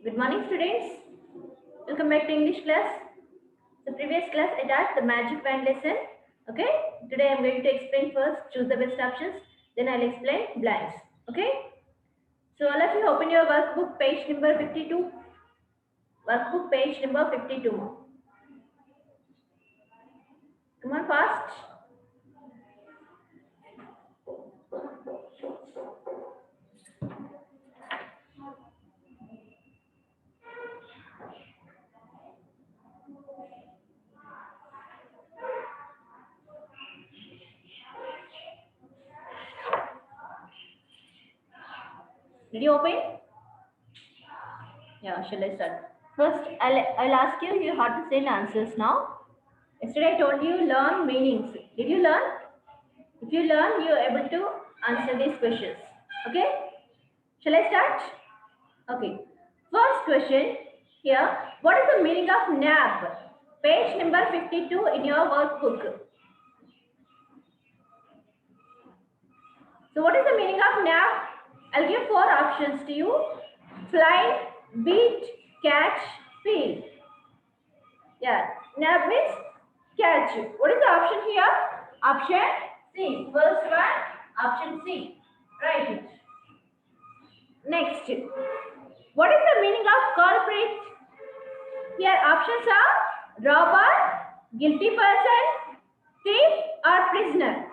Good morning, students. Welcome back to English class. The previous class I taught the magic wand lesson. Okay. Today I am going to explain first. Choose the best options. Then I'll explain blanks. Okay. So all of you open your workbook page number 52. Workbook page number 52. Come on fast. Did you open? Yeah, shall I start? First, I'll ask you how to say answers now. Yesterday I told you learn meanings. Did you learn? If you learn, you are able to answer these questions. Okay? Shall I start? Okay. First question here. What is the meaning of nap? Page number 52 in your workbook. So what is the meaning of nap? I'll give 4 options to you. Fly, beat, catch, feel. Yeah. Nap means catch. What is the option here? Option C. First one, option C. Write it. Next. What is the meaning of culprit? Here options are robber, guilty person, thief or prisoner.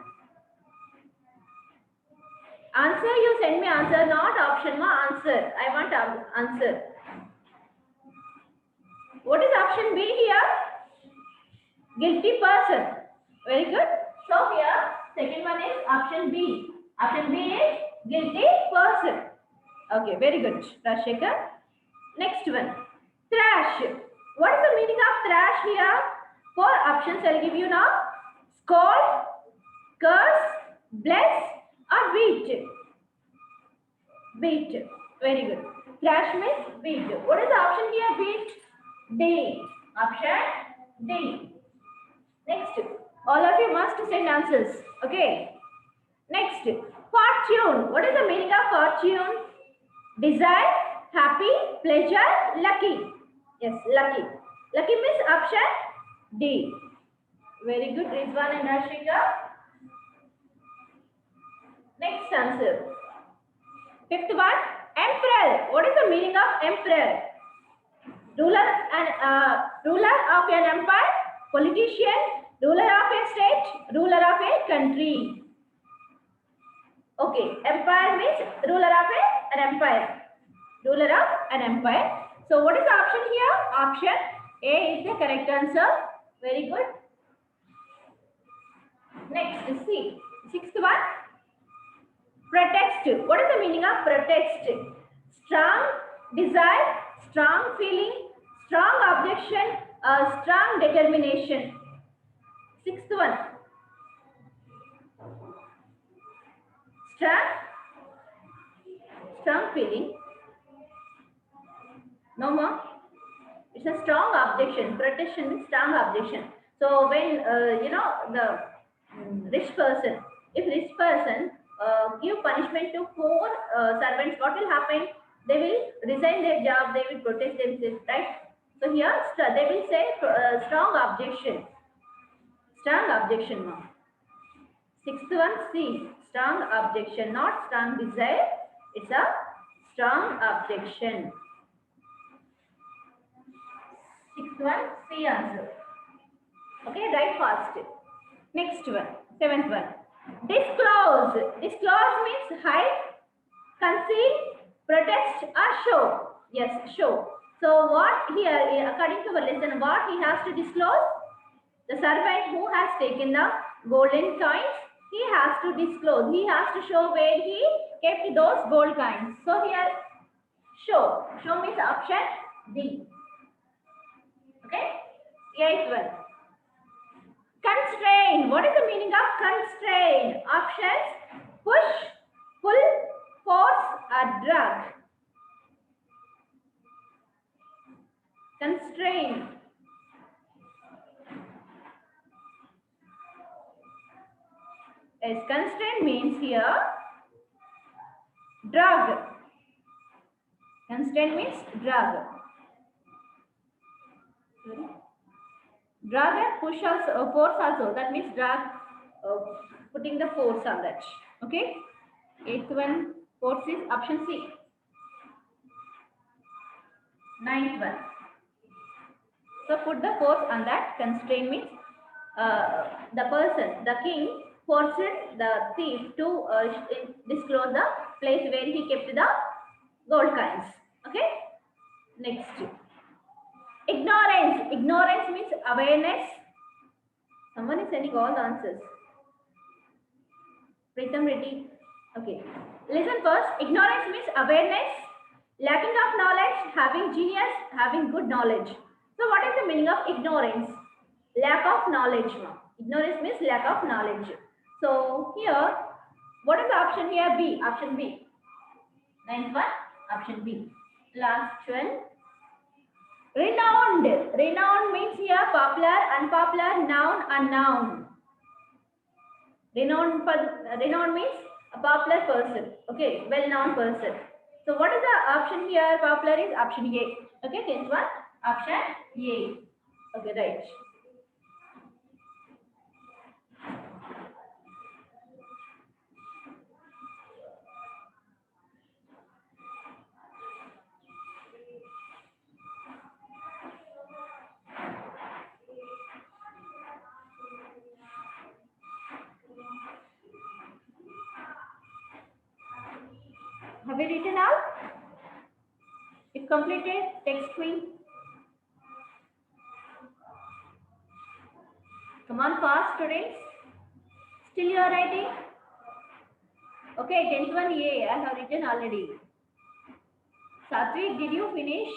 Answer, you send me answer, not option ma answer. I want answer. What is option B here? Guilty person. Very good. So here second one is option B. Option B is guilty person. Okay, very good, Rajshekhar. Next one, thrash. What is the meaning of thrash here? 4 options I'll give you now. Scold, curse, bless or beat. Beat. Very good. Thrash means beat. What is the option here? Beat. D. Option D. Next, all of you must send answers. Okay. Next, fortune. What is the meaning of fortune? Desire, happy, pleasure, lucky. Yes, lucky. Lucky means option D. Very good, Rizwan and Rashika. Next answer. Fifth one, emperor. What is the meaning of emperor? Ruler of an empire, politician, ruler of a state, ruler of a country. Okay, empire means ruler of an empire. Ruler of an empire. So what is the option here? Option A is the correct answer. Very good. Next, see. Sixth one. Protest. What is the meaning of protest? Strong desire, strong feeling, strong objection, strong determination. Sixth one. Strong feeling. No more. It's a strong objection. Protection means strong objection. So when the rich person, if rich person give punishment to poor servants, what will happen? They will resign their job. They will protest themselves, right? So here they will say strong objection. Strong objection now. Sixth one, C. Strong objection, not strong desire. It's a strong objection. Sixth one, C answer. Okay, write fast. Next one, seventh one. Disclose. Disclose means hide, conceal, protest or show. Yes, show. So what here, according to our lesson, what he has to disclose? The servant who has taken the golden coins, he has to disclose. He has to show where he kept those gold coins. So here, show. Show means option D. Okay. Eighth one. Constrain. What is the meaning of constrain? Options: push, pull, force or drag. Constrain. Yes, constrain means here drag. Constrain Constrain means drag. Drag and push also, force also. That means drag, putting the force on that. Okay. Eighth one, force is option C. Ninth one. So put the force on that. Constrain means the person, the king, forces the thief to disclose the place where he kept the gold coins. Okay. Next. Ignorance. Ignorance means awareness. Someone is sending all the answers. Pritam ready? Okay. Listen first. Ignorance means awareness, lacking of knowledge, having genius, having good knowledge. So what is the meaning of ignorance? Lack of knowledge. Ignorance means lack of knowledge. So here, what is the option here? B. Option B. Ninth one. Option B. Last one. Renowned. Renowned means here popular, unpopular, noun, unknown. Renowned means a popular person. Okay, well-known person. So what is the option here? Popular is option A. Okay, 10th one. Option A. Okay, right. Have you written out? If completed, text me. Come on, fast, students. Still you are writing? Okay, 10th one A. I have written already. Satvik, did you finish?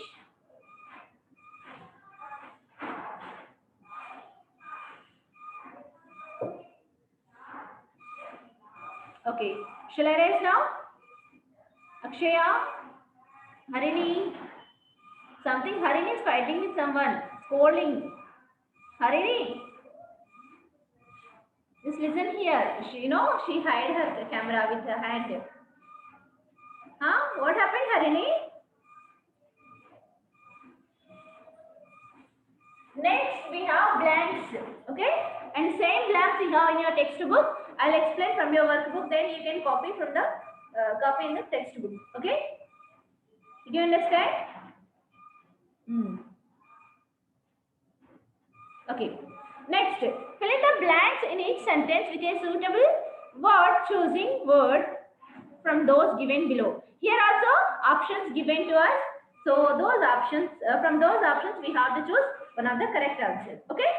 Okay. Shall I raise now? Akshaya, Harini. Something Harini is fighting with someone, scolding. Harini, just listen here. She hide her camera with her hand. Huh? What happened, Harini? Next, we have blanks. Okay? And same blanks you have in your textbook. I'll explain from your workbook. Then you can copy from the copy in the textbook. Okay? Did you understand? Okay. Next, fill in the blanks in each sentence with a suitable word, choosing word from those given below. Here also options given to us. So those options, from those options we have to choose one of the correct answers. Okay.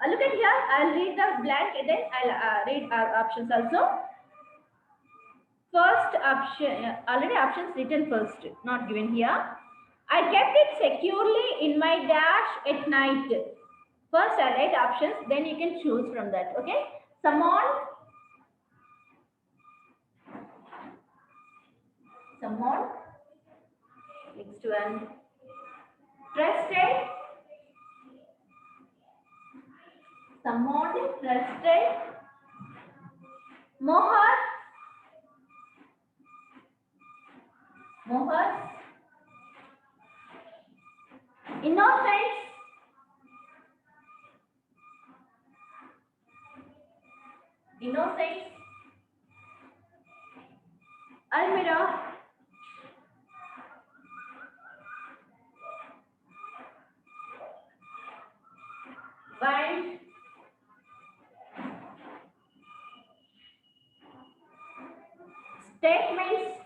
Look at here. I'll read the blank and then I'll read our options also. First option, already options written first, not given here. I kept it securely in my dash at night. First I write options, then you can choose from that. Okay. Someone. Next one. Trusted. Someone trusted. Mohar. Innocence. Almira. Bind. Statements.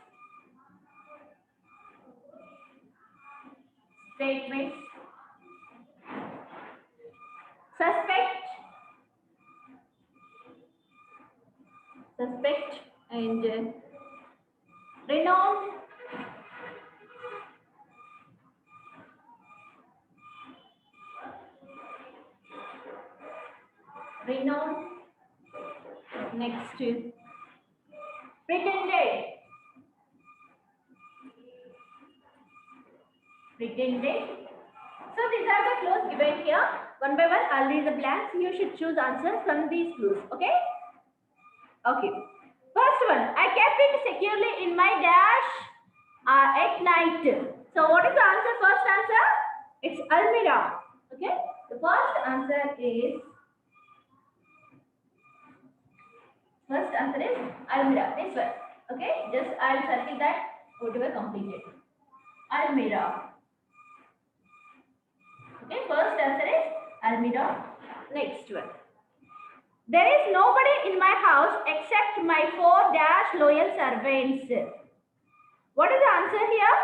Suspect and renowned. Next, pretended. So these are the clues given here. One by one, I'll read the blanks. You should choose answers from these clues. Okay? Okay. First one, I kept it securely in my dash at night. So what is the answer? First answer? It's Almira. Okay. The first answer is Almira. This one. Okay. Just I'll circle that whatever completed. Almira. Okay. First answer is Almira. Next one. There is nobody in my house except my 4 dash loyal servants. What is the answer here?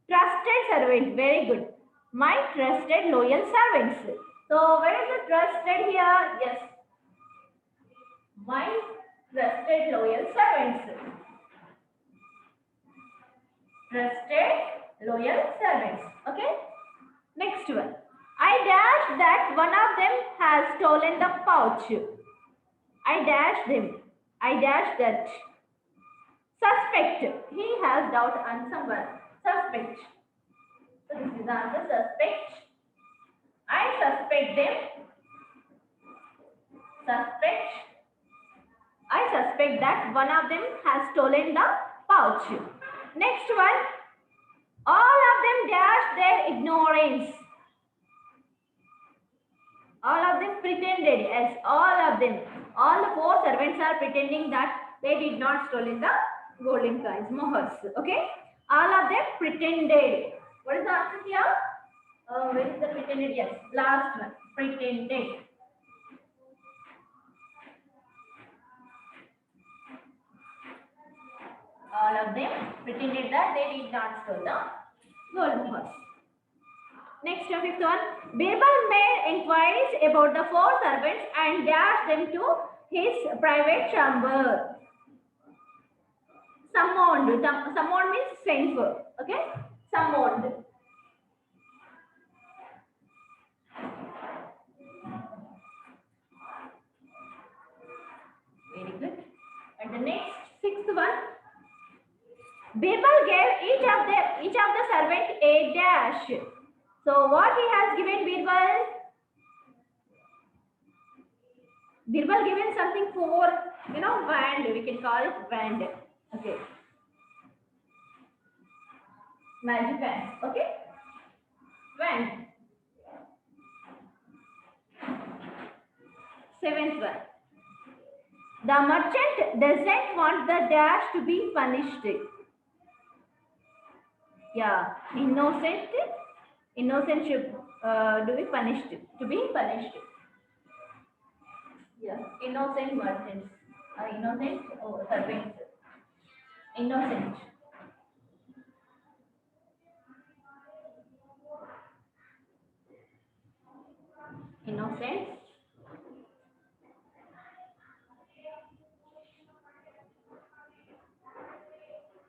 Trusted servant. Very good. My trusted loyal servants. So where is the trusted here? Yes. My trusted loyal servants. Trusted loyal servants. Okay. Next one. I dash that one of them has stolen the pouch. I dash them. I dash that. Suspect. He has doubt on someone. Suspect. So this is the answer. Suspect. I suspect them. Suspect. I suspect that one of them has stolen the pouch. Next one. All of them dash their ignorance. All of them pretended. Yes, all of them. All the 4 servants are pretending that they did not stolen the golden coins, mohars. Okay. All of them pretended. What is the answer here? Where is the pretended? Yes, last one. Pretended. All of them pretended that they did not steal the gold mohars. Next, 5th one. Birbal made inquiries about the 4 servants and dashed them to his private chamber. Summoned. Summoned means sent for. Okay. Summoned. Very good. And the next 6th one. Birbal gave each of the servant a dash. So what he has given Birbal? Birbal given something for, wand. We can call it wand. Okay. Magic wand. Okay. Wand. 7th one. The merchant doesn't want the dash to be punished. Yeah. Innocent should to be punished. To be punished. Yeah. Innocent merchants. Innocent servants. Innocent. Innocent.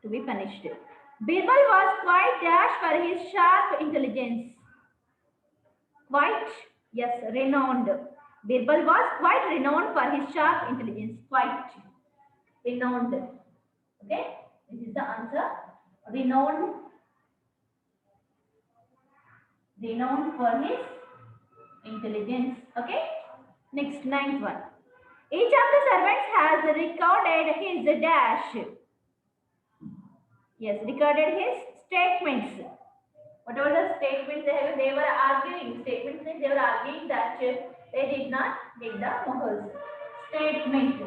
To be punished. Birbal was quite dash for his sharp intelligence. Quite, yes, renowned. Birbal was quite renowned for his sharp intelligence. Quite renowned. Okay, this is the answer. Renowned. Renowned for his intelligence. Okay. Next, 9th one. Each of the servants has recorded his dash. Yes, recorded his statements. Whatever the statements they were arguing. Statements means they were arguing that they did not get the mohars. Statement.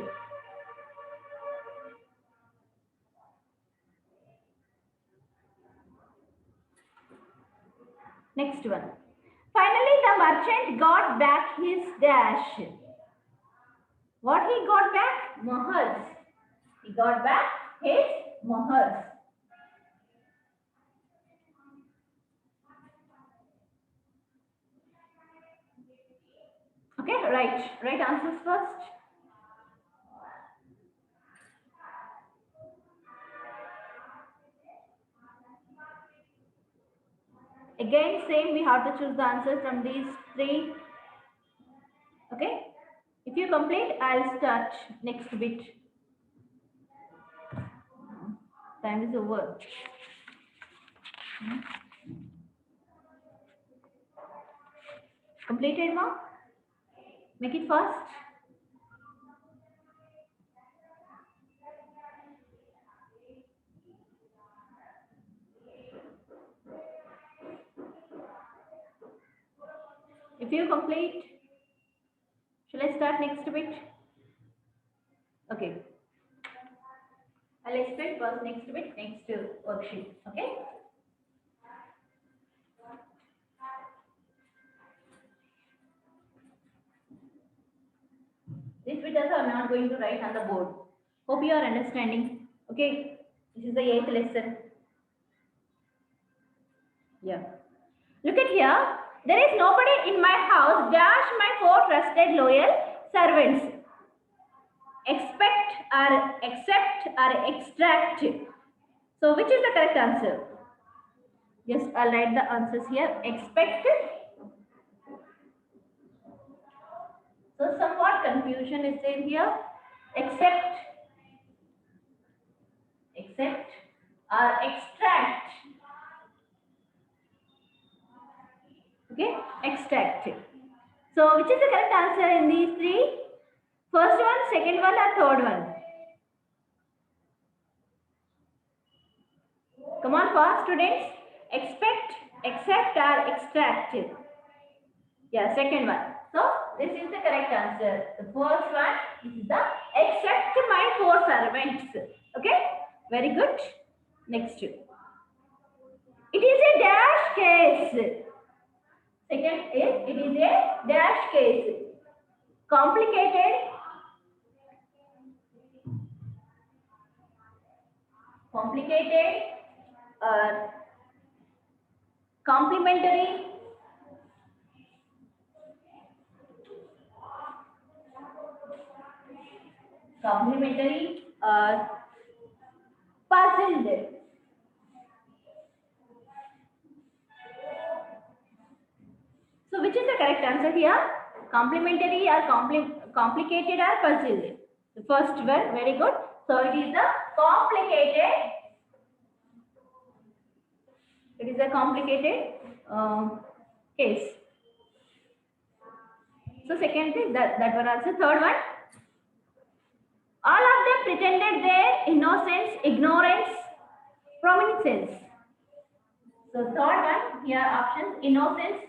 Next one. Finally, the merchant got back his dash. What he got back? Mohars. He got back his mohars. Okay, right answers first. Again, same, we have to choose the answer from these 3. Okay. If you complete, I'll start next bit. Time is over. Completed now? Make it fast. review complete? Shall I start next bit? Okay. I'll explain first next bit, next worksheet. Okay. This bit also I'm not going to write on the board. Hope you are understanding. Okay. This is the 8th lesson. Yeah. Look at here. There is nobody in my house. Dash my 4 trusted loyal servants. Expect or accept or extract. So which is the correct answer? Just I'll write the answers here. Expect. So somewhat confusion is there here. Accept or extract. Okay, extract. So which is the correct answer in these three? First one, second one, or third one? Come on, fast students. Expect, accept, or extract. Yeah, second one. So this is the correct answer. The first one is the accept my 4 servants. Okay, very good. Next. It is a dash case. Second is it is a dash case. Complicated, complementary, puzzled. So which is the correct answer here? Complementary or complicated or puzzled? The first one, very good. So it is the complicated. It is a complicated case. So second is that one also. Third one. All of them pretended their innocence, ignorance, prominence. So third one, here options, innocence,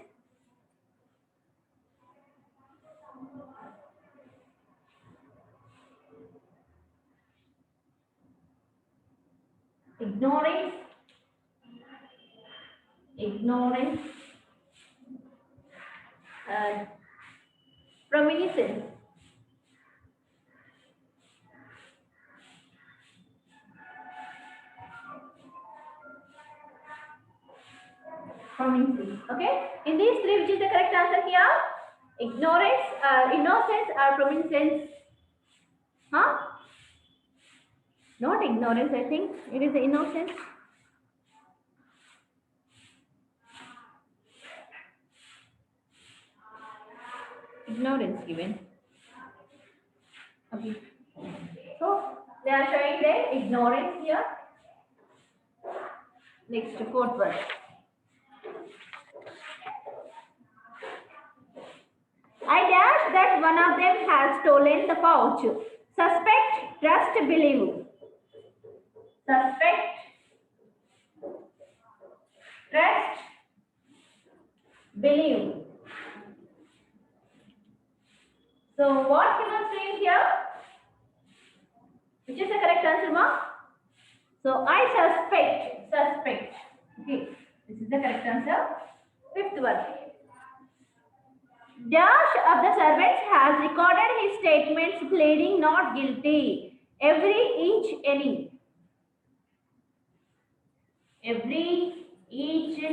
ignorance, and prominence. Okay. In these three, which is the correct answer here? Ignorance, innocence, or prominence? Huh? Not ignorance, I think. It is innocence. Ignorance given. Okay. So they are showing their ignorance here. Next, fourth one. I dash that one of them has stolen the pouch. Suspect, trust, believe. Suspect, trust, believe. So what you are saying here? Which is the correct answer, ma? So I suspect. Okay, this is the correct answer. Fifth one. Dash of the servants has recorded his statements pleading not guilty. Every, each, any. Every, each,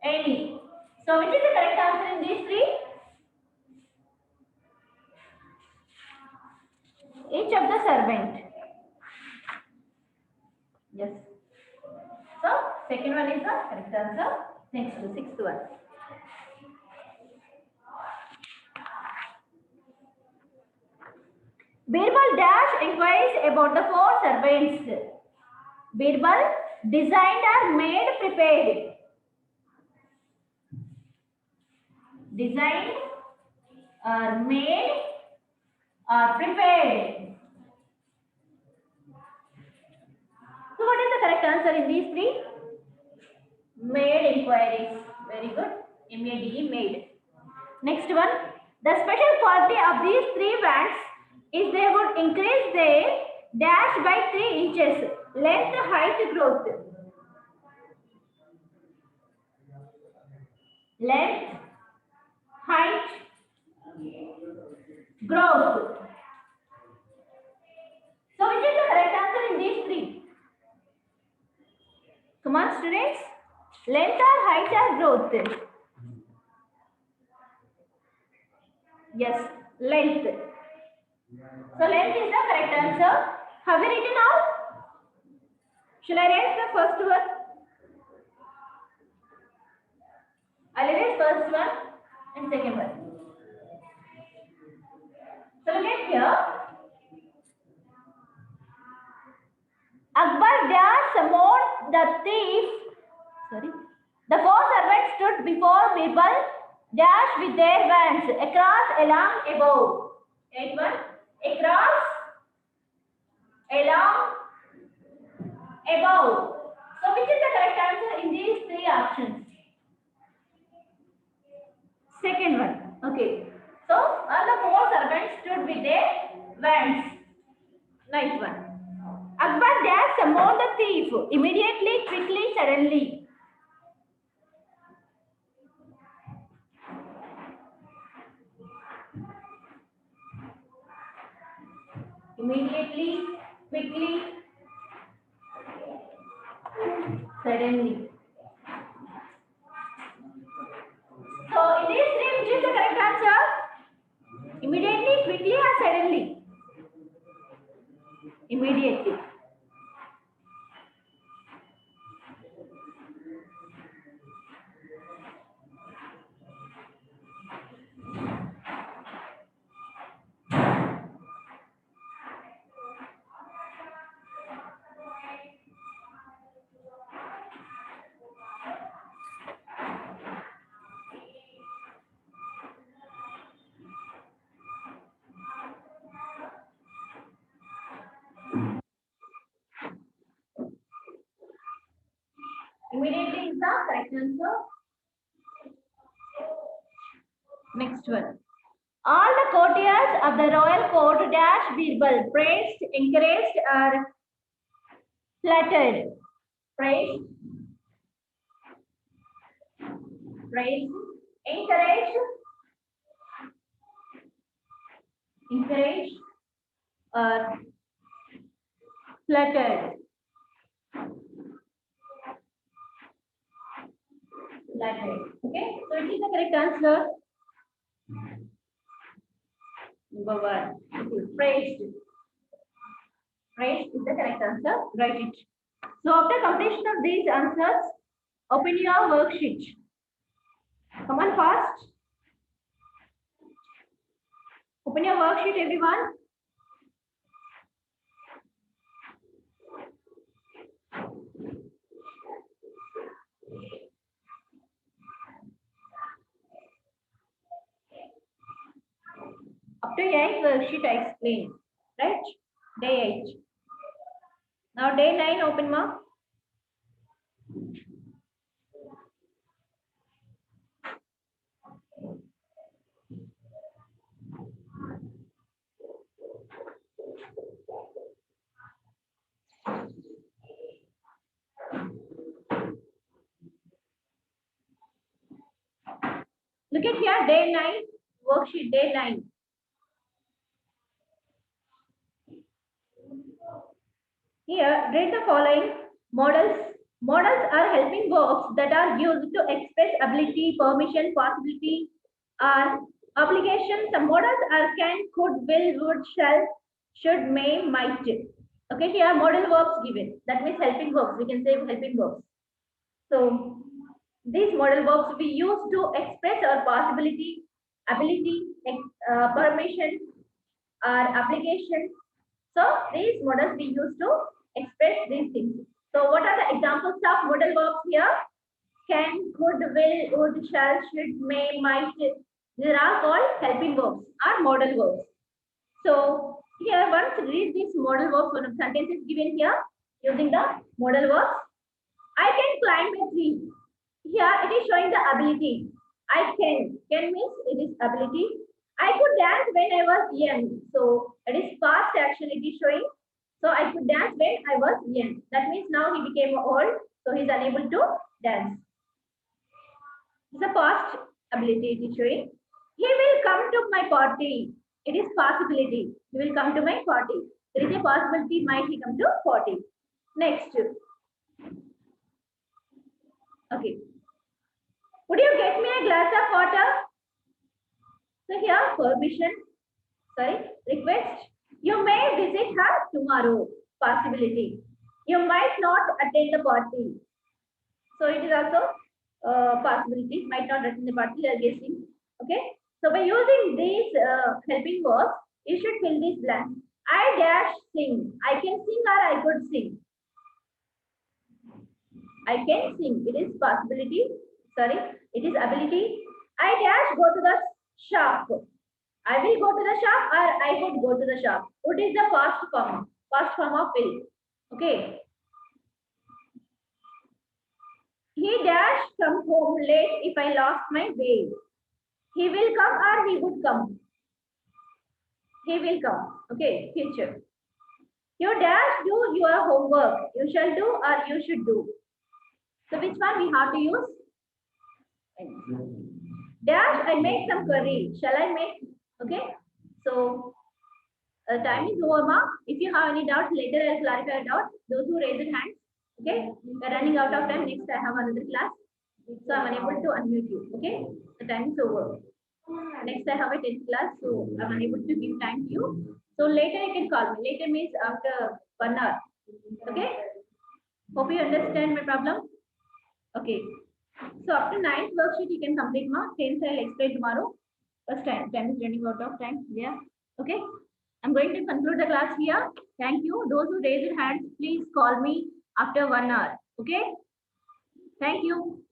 any. So which is the correct answer in these three? Each of the servant. Yes. So second one is the correct answer. Next, sixth one. Birbal dash inquires about the 4 servants. Birbal designed or made prepared. Designed or made or prepared. So what is the correct answer in these three? Made inquiries. Very good. M-A-D-E, made. Next one. The special quality of these three bands is they would increase their dash by 3 inches. Length, height, growth. Length, height, growth. So which is the correct answer in these three? Come on students. Length or height or growth? Yes, length. So length is the correct answer. Have you written out? Shall I erase the first one? I'll erase first one and second one. So look at here. Akbar dash summoned the thief. Sorry. The four servants stood before Birbal dash with their bands across, along, above. 8-1. Across, along, above. So which is the correct answer in these three options? Second one. Okay. So all the four servants stood with their bands. Nice one. Akbar dash summoned the thief immediately, quickly, suddenly. Immediately, quickly, suddenly. So in these three, which is the correct answer? Immediately, quickly, or suddenly? Immediately. Immediately is the correct answer. Next one. All the courtiers of the royal court dash Birbal praised, encouraged, or flattered. Praised, praised, encouraged, encouraged, or flattered. Flattered. Okay, so it is the correct answer. Number one. Praised. Praised is the correct answer. Write it. So after completion of these answers, open your worksheet. Come on fast. Open your worksheet, everyone. Up to 8 worksheet I explained, right? Day 8. Now day 9 open mark. Look at here, day 9, worksheet day 9. Here, read the following models. Models are helping verbs that are used to express ability, permission, possibility, or obligation. Some models are can, could, will, would, shall, should, may, might. Okay, here model verbs given. That means helping verbs. We can say helping verbs. So these model verbs we use to express our possibility, ability, permission, or obligation. So these models we use to express these things. So what are the examples of modal verbs here? Can, could, will, would, shall, should, may, might. These are all called helping verbs or modal verbs. So here once read these modal verbs, one of sentences given here using the modal verbs. I can climb a tree. Here it is showing the ability. I can. Can means it is ability. I could dance when I was young. So it is past action it is showing. So I could dance when I was young. That means now he became old. So he is unable to dance. It's a past ability it is showing. He will come to my party. It is possibility. He will come to my party. There is a possibility might he come to party. Next. Okay. Would you get me a glass of water? So here permission. Sorry, request. You may visit her tomorrow. Possibility. You might not attend the party. So it is also possibility. Might not attend the party. You are guessing. Okay. So by using these helping verbs, you should fill this blank. I dash sing. I can sing or I could sing. I can sing. It is possibility. Sorry, it is ability. I dash go to the shop. I will go to the shop or I would go to the shop. Would is the past form of will. Okay. He dash come home late if I lost my way. He will come or he would come. He will come. Okay, future. You dash do your homework. You shall do or you should do. So which one we have to use? Dash, I make some curry. Shall I make? Okay. So time is over, ma. If you have any doubts, later I'll clarify doubts. Those who raise their hands. Okay. We're running out of time. Next, I have another class. So I'm unable to unmute you. Okay. The time is over. Next, I have a 10th class. So I'm unable to give time to you. So later you can call me. Later means after 1 hour. Okay. Hope you understand my problem. Okay. So after 9th worksheet, you can complete ma. 10th I'll explain tomorrow. First time is running out of time. Yeah. Okay. I'm going to conclude the class here. Thank you. Those who raise your hands, please call me after 1 hour. Okay. Thank you.